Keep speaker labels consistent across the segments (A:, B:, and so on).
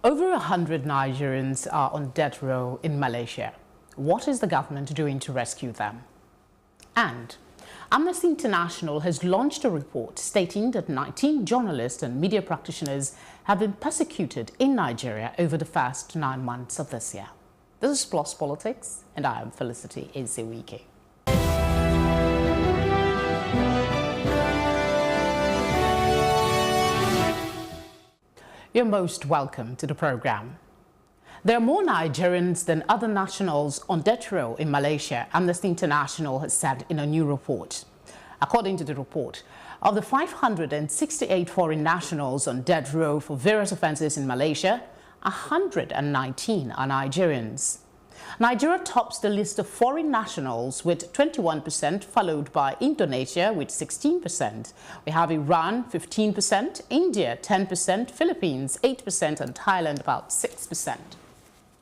A: Over 100 Nigerians are on death row in Malaysia. What is the government doing to rescue them? And Amnesty International has launched a report stating that 19 journalists and media practitioners have been persecuted in Nigeria over the first 9 months of this year. This is Plus Politics, and I am Felicity Ezewike. You're most welcome to the program. There are more Nigerians than other nationals on death row in Malaysia, Amnesty International has said in a new report. According to the report, of the 568 foreign nationals on death row for various offences in Malaysia, 119 are Nigerians. Nigeria tops the list of foreign nationals with 21%, followed by Indonesia with 16%. We have Iran 15%, India 10%, Philippines 8%, and Thailand about 6%.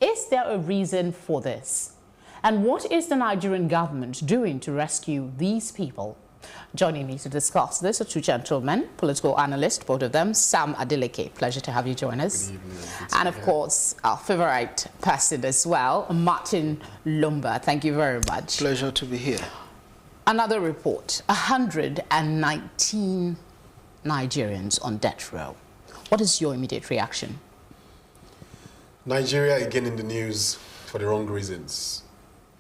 A: Is there a reason for this? And what is the Nigerian government doing to rescue these people? Joining me to discuss this are two gentlemen, political analysts, both of them, Sam Adeleke. Pleasure to have you join us.
B: Good evening.
A: And of course, our favorite person as well, Martin Lumba. Thank you very much.
B: Pleasure to be here.
A: Another report, 119 Nigerians on death row. What is your immediate reaction?
B: Nigeria again in the news for the wrong reasons.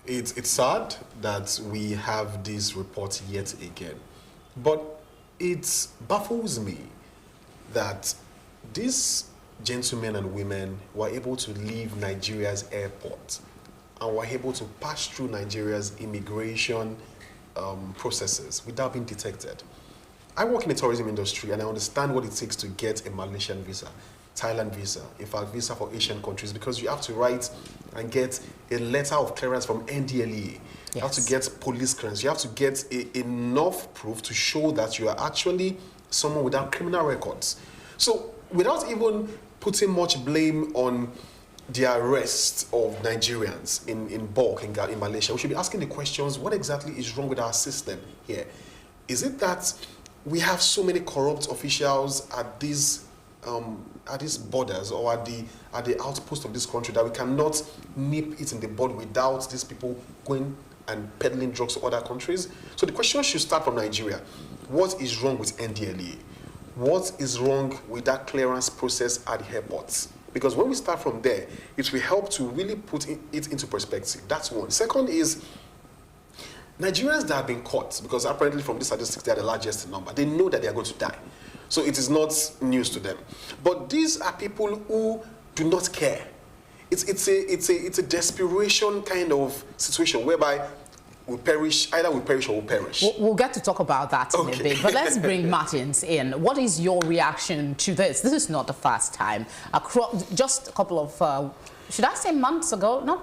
B: It's sad that we have this report yet again, but it baffles me that these gentlemen and women were able to leave Nigeria's airport and were able to pass through Nigeria's immigration processes without being detected. I work in the tourism industry and I understand what it takes to get a Malaysian visa, Thailand visa, in fact visa for Asian countries, because you have to write and get a letter of clearance from NDLEA. You have to get police clearance. You have to get enough proof to show that you are actually someone without criminal records. So without even putting much blame on the arrest of Nigerians in bulk in Malaysia, we should be asking the questions, what exactly is wrong with our system here? Is it that we have so many corrupt officials at these borders or at the outpost of this country that we cannot nip it in the bud without these people going and peddling drugs to other countries? So the question should start from Nigeria. What is wrong with NDLEA? What is wrong with that clearance process at the airports? Because when we start from there, it will help to really put it into perspective. That's one. Second is Nigerians that have been caught, because apparently from these statistics they are the largest number, they know that they are going to die. So it is not news to them. But these are people who do not care. It's a desperation kind of situation whereby we perish, either we perish or we perish.
A: We'll get to talk about that in a bit, but let's bring Martins in. What is your reaction to this? This is not the first time. Just a couple of, should I say months ago? No,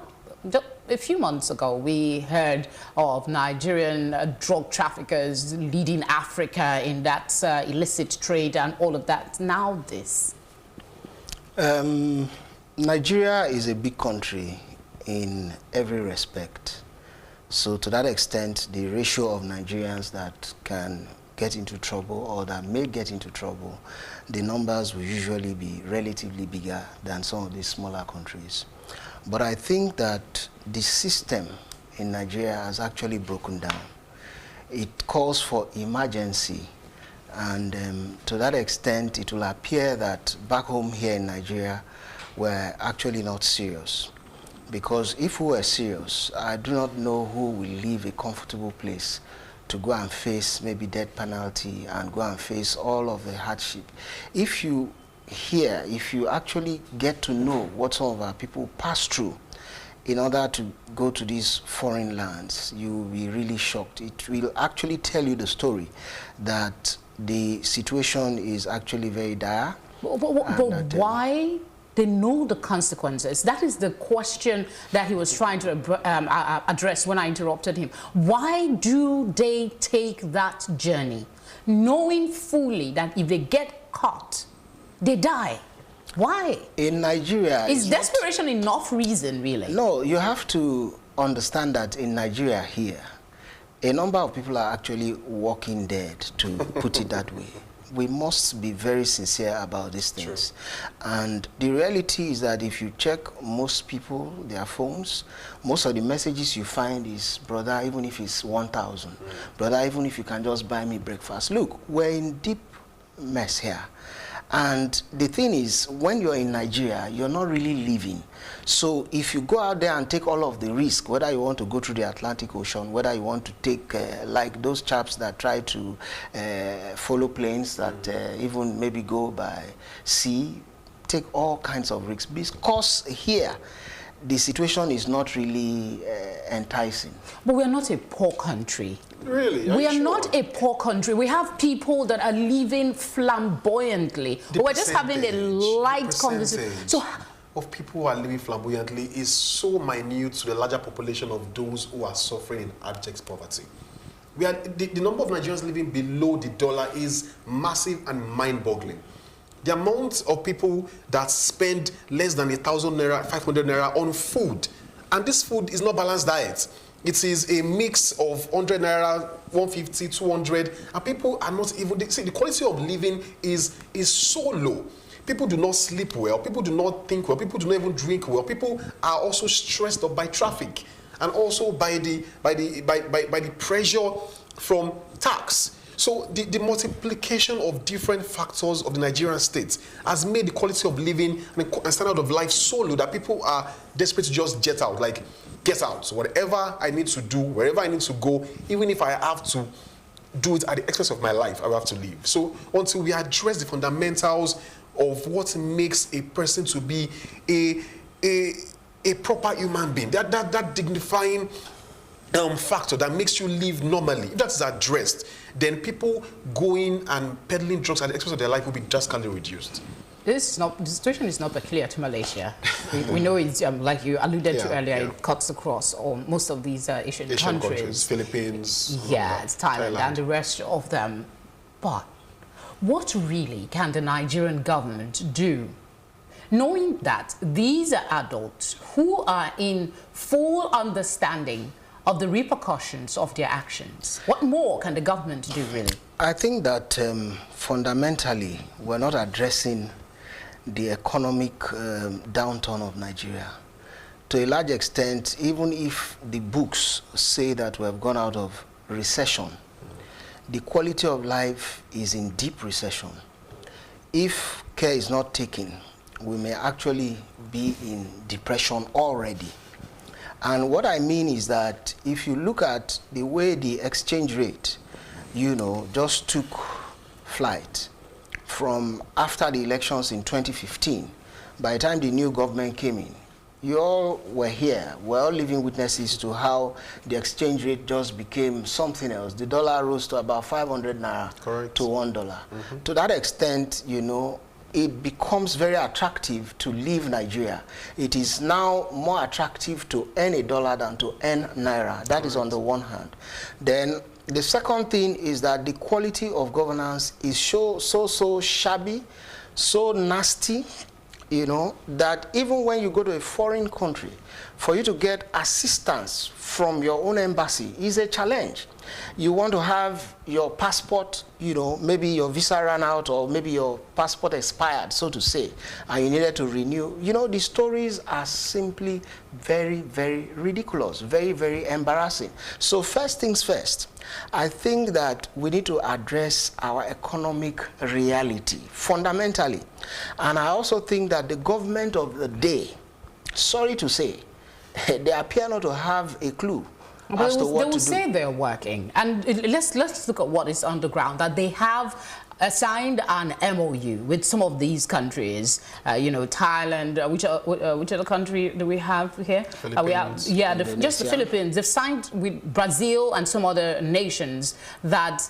A: a few months ago, we heard of Nigerian drug traffickers leading Africa in that illicit trade and all of that. Now this.
C: Nigeria is a big country in every respect. So to that extent, the ratio of Nigerians that can get into trouble or that may get into trouble, the numbers will usually be relatively bigger than some of these smaller countries. But I think that the system in Nigeria has actually broken down. It calls for emergency, and to that extent, it will appear that back home here in Nigeria, we're actually not serious. Because if we were serious, I do not know who will leave a comfortable place to go and face maybe death penalty and go and face all of the hardship. If you actually get to know what some of our people pass through in order to go to these foreign lands, you will be really shocked. It will actually tell you the story that the situation is actually very dire.
A: But why? They know the consequences. That is the question that he was trying to address when I interrupted him. Why do they take that journey, knowing fully that if they get caught, they die? Why?
C: In Nigeria...
A: Is desperation enough reason, really?
C: No, you have to understand that in Nigeria here, a number of people are actually walking dead, to put it that way. we must be very sincere about these things. And the reality is that if you check most people, their phones, most of the messages you find is, brother, even if it's 1,000, brother, even if you can just buy me breakfast. Look, we're in deep mess here. And the thing is, when you're in Nigeria, you're not really living. So if you go out there and take all of the risk, whether you want to go through the Atlantic Ocean, whether you want to take, like those chaps that try to follow planes that even maybe go by sea, take all kinds of risks. Because here, the situation is not really enticing.
A: But we're not a poor country.
B: Really?
A: We are not a poor country. We have people that are living flamboyantly. We're just having a light conversation. So,
B: of people who are living flamboyantly is so minute to the larger population of those who are suffering in abject poverty. The number of Nigerians living below the dollar is massive and mind-boggling. The amount of people that spend less than 1,000 naira, 500 naira on food, and this food is not balanced diet. It is a mix of 100 naira, 150, 200, and people are not even, see, the quality of living is so low. People do not sleep well, people do not think well, people do not even drink well. People are also stressed up by traffic and also by the pressure from tax. So the multiplication of different factors of the Nigerian state has made the quality of living and standard of life so low that people are desperate to just get out. Like, get out. So whatever I need to do, wherever I need to go, even if I have to do it at the expense of my life, I will have to leave. So until we address the fundamentals of what makes a person to be a proper human being, that dignifying factor that makes you live normally, if that is addressed, then people going and peddling drugs at the expense of their life will be drastically reduced.
A: the situation is not peculiar to Malaysia. We know it's, like you alluded to earlier, it cuts across most of these Asian countries.
B: Philippines,
A: yes, Thailand, and the rest of them. But what really can the Nigerian government do, knowing that these are adults who are in full understanding of the repercussions of their actions? What more can the government do, really?
C: I think that fundamentally we're not addressing the economic downturn of Nigeria. To a large extent, even if the books say that we have gone out of recession, the quality of life is in deep recession. If care is not taken, we may actually be in depression already. And what I mean is that if you look at the way the exchange rate, just took flight from after the elections in 2015, by the time the new government came in, you all were here. We're all living witnesses to how the exchange rate just became something else. The dollar rose to about 500 naira to $1. To that extent, it becomes very attractive to leave Nigeria. It is now more attractive to earn a dollar than to earn naira. That is on the one hand. Then the second thing is that the quality of governance is so shabby, so nasty, that even when you go to a foreign country, for you to get assistance from your own embassy is a challenge. You want to have your passport, maybe your visa ran out or maybe your passport expired, so to say, and you needed to renew. The stories are simply very, very ridiculous, very, very embarrassing. So first things first, I think that we need to address our economic reality fundamentally. And I also think that the government of the day, sorry to say, they appear not to have a clue as to what to do. They will say
A: they're working. And let's look at what is on the ground, that they have signed an MOU with some of these countries, Thailand, which other country do we have here?
B: Philippines.
A: Just the Philippines. They've signed with Brazil and some other nations that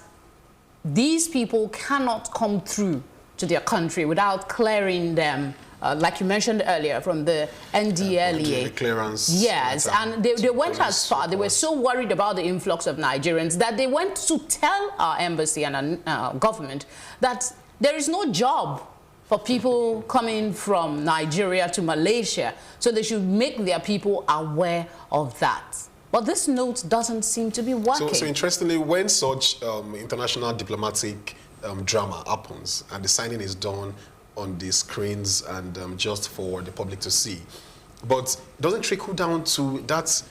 A: these people cannot come through to their country without clearing them, like you mentioned earlier, from the NDLEA.
B: Clearance.
A: Yes, and they went as far. They were so worried about the influx of Nigerians that they went to tell our embassy and our government that there is no job for people coming from Nigeria to Malaysia, so they should make their people aware of that. But this note doesn't seem to be working.
B: So interestingly, when such international diplomatic drama happens and the signing is done on the screens and just for the public to see. But it doesn't trickle down to that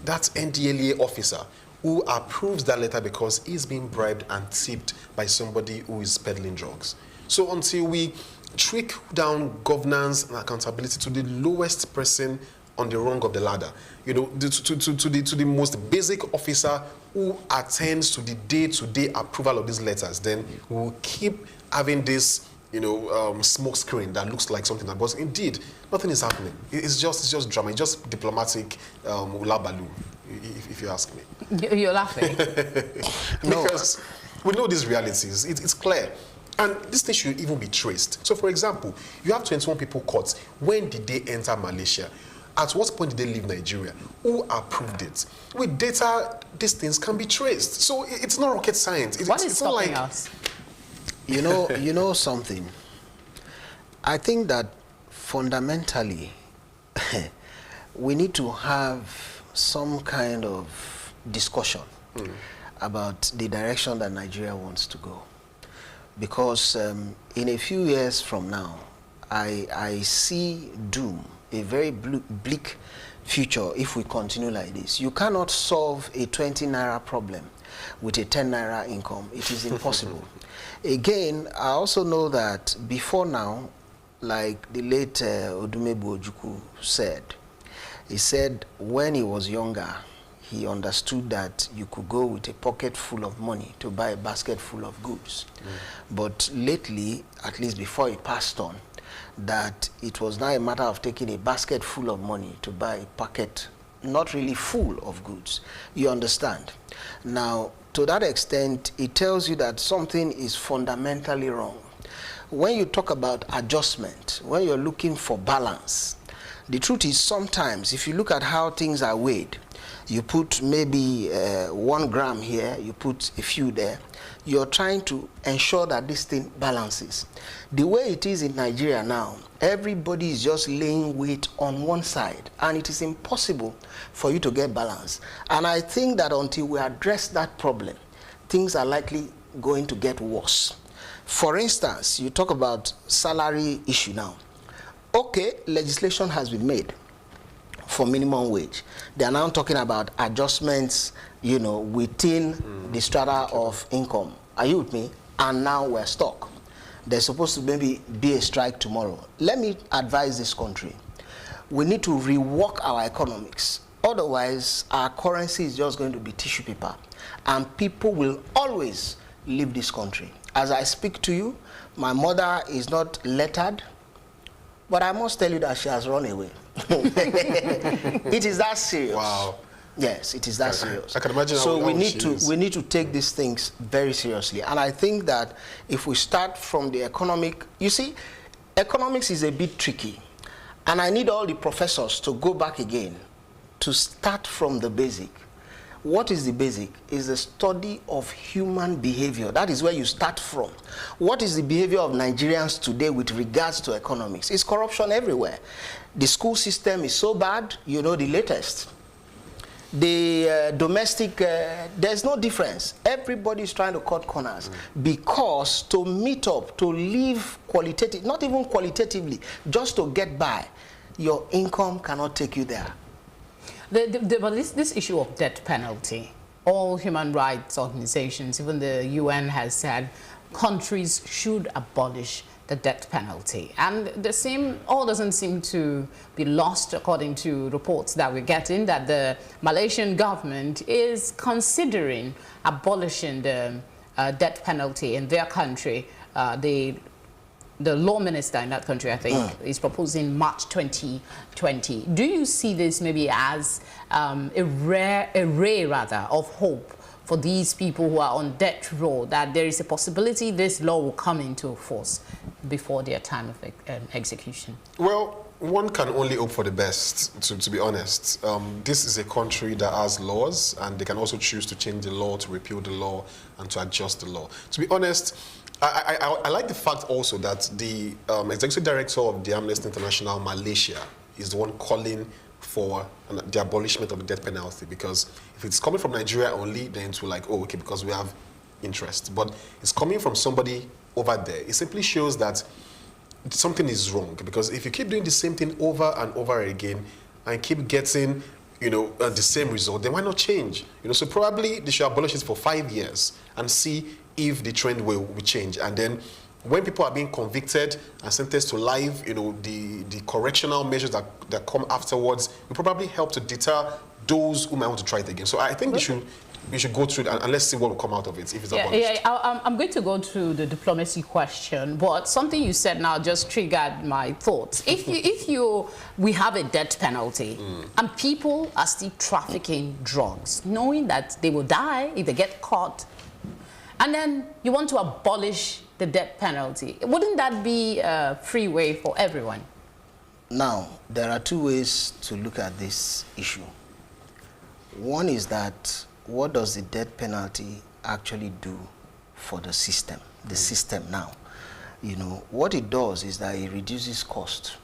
B: NDLEA officer who approves that letter because he's being bribed and tipped by somebody who is peddling drugs. So until we trickle down governance and accountability to the lowest person on the rung of the ladder, you know, to the most basic officer who attends to the day-to-day approval of these letters, then we'll keep having this, you know, smoke screen that looks like something that, but indeed, nothing is happening. It's just drama. It's just diplomatic ulabalu, if you ask me.
A: You're laughing.
B: Because we know these realities. It's clear. And this thing should even be traced. So, for example, you have 21 people caught. When did they enter Malaysia? At what point did they leave Nigeria? Who approved it? With data, these things can be traced. So it's not rocket science.
A: What is
B: it's not
A: stopping
B: like
A: us?
C: You know something. I think that fundamentally, we need to have some kind of discussion about the direction that Nigeria wants to go. Because in a few years from now, I see doom, a very bleak future if we continue like this. You cannot solve a 20 naira problem with a 10 naira income. It is impossible. Again, I also know that before now, like the late Odumebu Ojukwu said, he said when he was younger, he understood that you could go with a pocket full of money to buy a basket full of goods. But lately, at least before he passed on, that it was now a matter of taking a basket full of money to buy a packet not really full of goods. You understand? Now, to that extent, it tells you that something is fundamentally wrong. When you talk about adjustment, when you're looking for balance, the truth is sometimes, if you look at how things are weighed, you put maybe 1 gram here, you put a few there, you're trying to ensure that this thing balances. The way it is in Nigeria now, everybody is just laying weight on one side, and it is impossible for you to get balance. And I think that until we address that problem, things are likely going to get worse. For instance, you talk about salary issue now. Okay, legislation has been made for minimum wage. They are now talking about adjustments, you know, within the strata of income. Are you with me? And now we're stuck. There's supposed to maybe be a strike tomorrow. Let me advise this country. We need to rework our economics. Otherwise, our currency is just going to be tissue paper. And people will always leave this country. As I speak to you, my mother is not lettered, but I must tell you that she has run away. It is that serious.
B: Wow.
C: Yes, it is that serious.
B: I can imagine
C: so
B: how
C: we need to take these things very seriously. And I think that if we start from the economic, you see, economics is a bit tricky. And I need all the professors to go back again to start from the basic. What is the basic? Is the study of human behavior. That is where you start from. What is the behavior of Nigerians today with regards to economics? It's corruption everywhere. The school system is so bad, you know the latest. The domestic, there's no difference. Everybody is trying to cut corners because to meet up, to live qualitative, not even qualitatively, just to get by, your income cannot take you there.
A: But this issue of death penalty, all human rights organizations, even the UN has said countries should abolish the death penalty. And all doesn't seem to be lost according to reports that we're getting, that the Malaysian government is considering abolishing the death penalty in their country. The law minister in that country, I think, is proposing March 2020. Do you see this maybe as a ray of hope for these people who are on death row, that there is a possibility this law will come into force before their time of execution?
B: Well, one can only hope for the best, to be honest. This is a country that has laws, and they can also choose to change the law, to repeal the law, and to adjust the law. To be honest, I like the fact also that the executive director of the Amnesty International Malaysia is the one calling for the abolishment of the death penalty, because if it's coming from Nigeria only, then it's like, oh, okay, because we have interest, but it's coming from somebody over there. It simply shows that something is wrong, because if you keep doing the same thing over and over again and keep getting, the same result, then why not change? So probably they should abolish it for 5 years and see if the trend will change. And then when people are being convicted and sentenced to life, the correctional measures that come afterwards will probably help to deter those who might want to try it again. So I think we should go through it, and let's see what will come out of it if it's abolished.
A: I'm going to go to the diplomacy question, but something you said now just triggered my thoughts. If we have a death penalty and people are still trafficking drugs, knowing that they will die if they get caught, and then you want to abolish the death penalty, wouldn't that be a free way for everyone?
C: Now, there are two ways to look at this issue. One is that, what does the death penalty actually do for the system? The system now. What it does is that it reduces cost.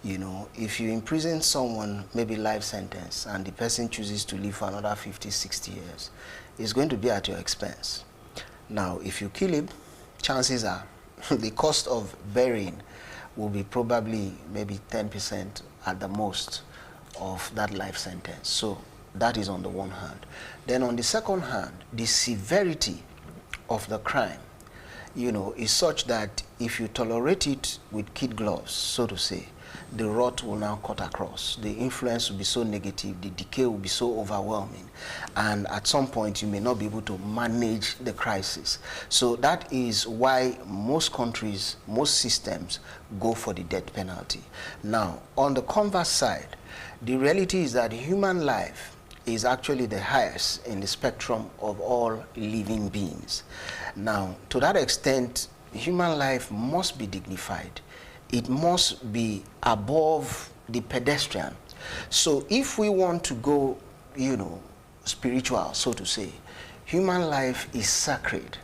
C: If you imprison someone, maybe life sentence, and the person chooses to live for another 50, 60 years, it's going to be at your expense. Now, if you kill him, chances are the cost of burying will be probably maybe 10% at the most of that life sentence. So that is on the one hand. Then on the second hand, the severity of the crime, is such that if you tolerate it with kid gloves, so to say, the rot will now cut across. The influence will be so negative, the decay will be so overwhelming, and at some point you may not be able to manage the crisis. So that is why most countries, most systems go for the death penalty. Now, on the converse side, the reality is that human life is actually the highest in the spectrum of all living beings. Now, to that extent, human life must be dignified. It must be above the pedestrian. So if we want to go, spiritual, so to say, human life is sacred.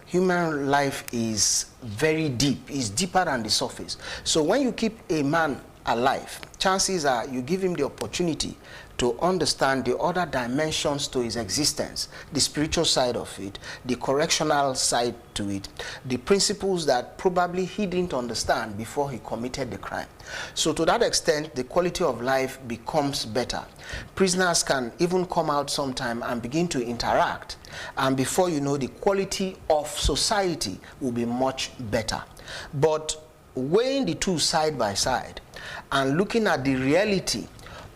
C: Human life is very deep, it's deeper than the surface. So when you keep a man alive, chances are you give him the opportunity to understand the other dimensions to his existence, the spiritual side of it, the correctional side to it, the principles that probably he didn't understand before he committed the crime. So to that extent, the quality of life becomes better. Prisoners can even come out sometime and begin to interact, and before you know, the quality of society will be much better. But weighing the two side by side and looking at the reality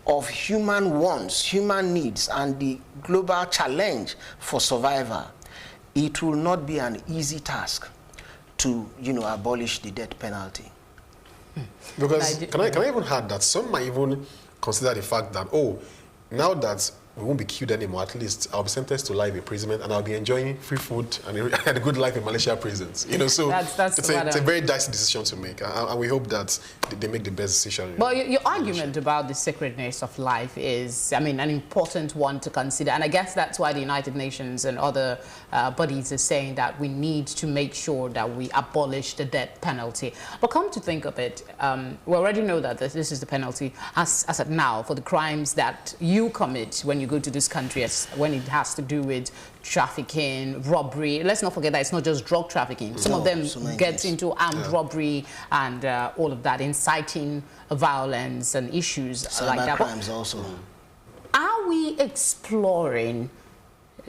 C: of human wants, human needs, and the global challenge for survival, it will not be an easy task to, abolish the death penalty.
B: Because can I even add that some might even consider the fact that, now that we won't be killed anymore, at least I'll be sentenced to life imprisonment and I'll be enjoying free food and a good life in Malaysia prisons. So it's a very dicey decision to make, and we hope that they make the best decision.
A: But your argument about the sacredness of life is, an important one to consider, and I guess that's why the United Nations and other bodies are saying that we need to make sure that we abolish the death penalty. But come to think of it, we already know that this is the penalty as of now for the crimes that you commit when you go to this country, when it has to do with trafficking, robbery. Let's not forget that it's not just drug trafficking. Some of them get into armed robbery and all of that, inciting violence and issues like that.
C: Crimes also.
A: Are we exploring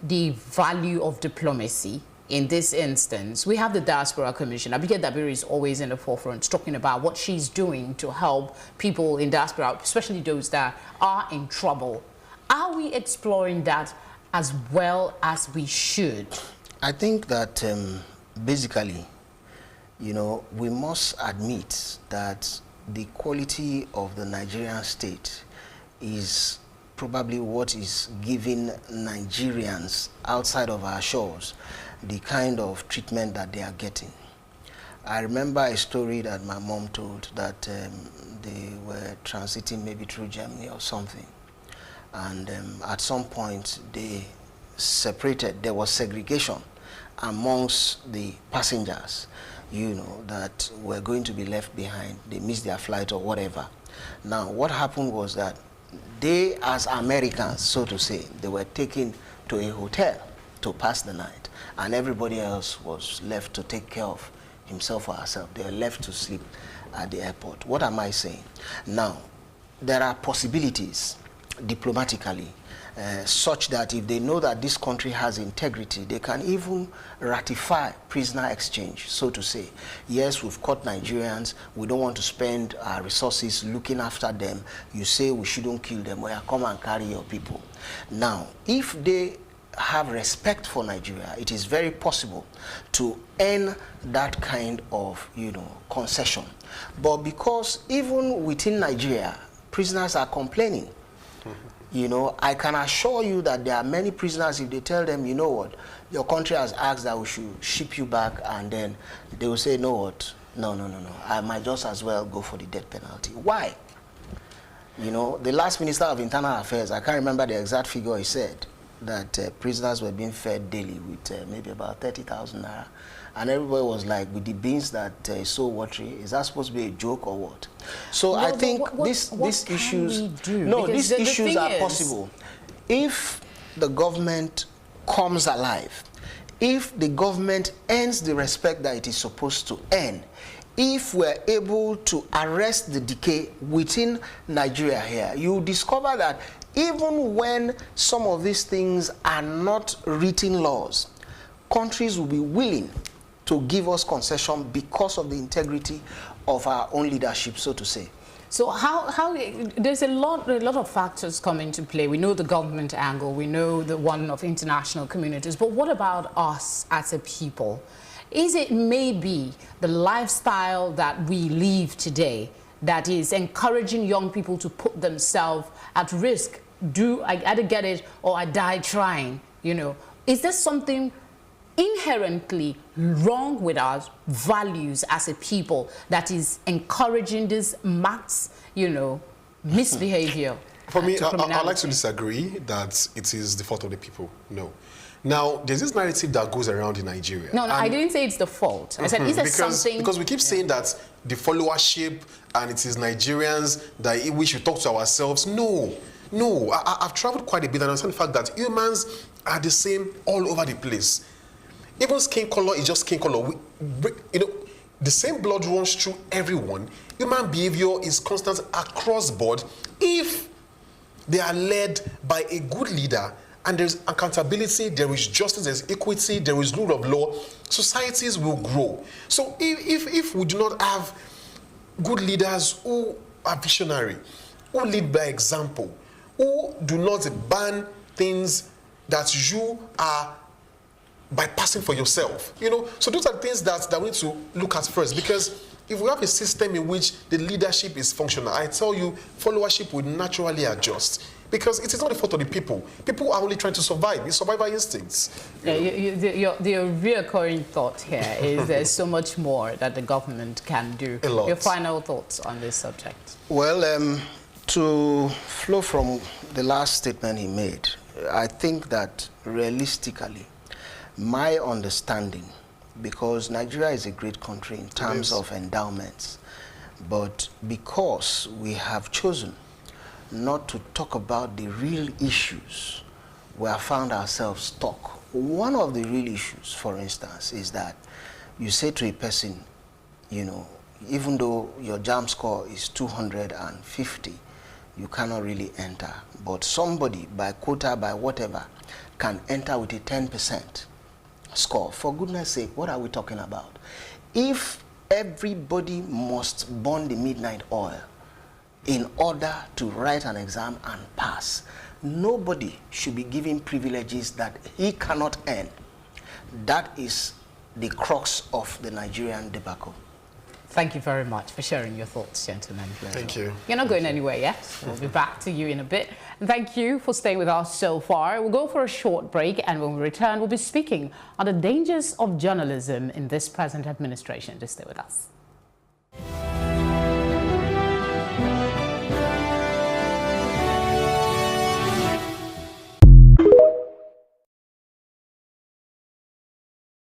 A: the value of diplomacy in this instance? We have the Diaspora Commission. Abigail Dabiri is always in the forefront talking about what she's doing to help people in diaspora, especially those that are in trouble. Are we exploring that as well as we should?
C: I think that basically, we must admit that the quality of the Nigerian state is probably what is giving Nigerians outside of our shores the kind of treatment that they are getting. I remember a story that my mom told that they were transiting maybe through Germany or something. And at some point, they separated. There was segregation amongst the passengers, that were going to be left behind. They missed their flight or whatever. Now, what happened was that they, as Americans, so to say, they were taken to a hotel to pass the night, and everybody else was left to take care of himself or herself. They were left to sleep at the airport. What am I saying? Now, there are possibilities diplomatically such that if they know that this country has integrity, they can even ratify prisoner exchange, so to say. Yes, we've caught Nigerians, we don't want to spend our resources looking after them. You say we shouldn't kill them, well, come and carry your people. Now, if they have respect for Nigeria, it is very possible to earn that kind of, concession. But because even within Nigeria, prisoners are complaining, I can assure you that there are many prisoners, if they tell them, you know what, your country has asked that we should ship you back, and then they will say, you know what, no, I might just as well go for the death penalty. Why? The last Minister of Internal Affairs, I can't remember the exact figure, he said that prisoners were being fed daily with maybe about 30,000 naira. And everybody was like, with the beans that is so watery, is that supposed to be a joke or what? So no, I think these issues, these issues are possible. If the government comes alive, if the government earns the respect that it is supposed to earn, if we're able to arrest the decay within Nigeria here, you discover that even when some of these things are not written laws, countries will be willing to give us concession because of the integrity of our own leadership, so to say.
A: So how there's a lot of factors come into play. We know the government angle, we know the one of international communities, but what about us as a people? Is it maybe the lifestyle that we live today that is encouraging young people to put themselves at risk? I either get it or I die trying, Is there something inherently wrong with our values as a people that is encouraging this mass, misbehavior?
B: For me, I'd like to disagree that it is the fault of the people. No. Now, there's this narrative that goes around in Nigeria.
A: No, I didn't say it's the fault. I said, is there something...
B: Because we keep saying that the followership and it is Nigerians that we should talk to ourselves. No. I've traveled quite a bit and I understand the fact that humans are the same all over the place. Even skin color is just skin color. The same blood runs through everyone. Human behavior is constant across board. If they are led by a good leader and there's accountability, there is justice, there's equity, there is rule of law, societies will grow. So if we do not have good leaders who are visionary, who lead by example, who do not ban things that you are bypassing for yourself, so those are things that we need to look at first, because if we have a system in which the leadership is functional, I tell you, followership will naturally adjust, because it is not the fault of the people. People are only trying to survive. It's survival instincts.
A: The reoccurring thought here is there's so much more that the government can do.
B: A lot.
A: Your final thoughts on this subject?
C: Well, to flow from the last statement he made, I think that realistically, my understanding, because Nigeria is a great country in terms of endowments, but because we have chosen not to talk about the real issues, we have found ourselves stuck. One of the real issues, for instance, is that you say to a person, even though your JAMB score is 250, you cannot really enter. But somebody, by quota, by whatever, can enter with a 10% score. For goodness sake, what are we talking about? If everybody must burn the midnight oil in order to write an exam and pass, nobody should be given privileges that he cannot earn. That is the crux of the Nigerian debacle.
A: Thank you very much for sharing your thoughts, gentlemen.
B: Thank you.
A: You're not going anywhere yet. We'll be back to you in a bit. And thank you for staying with us so far. We'll go for a short break, and when we return, we'll be speaking on the dangers of journalism in this present administration. Just stay with us.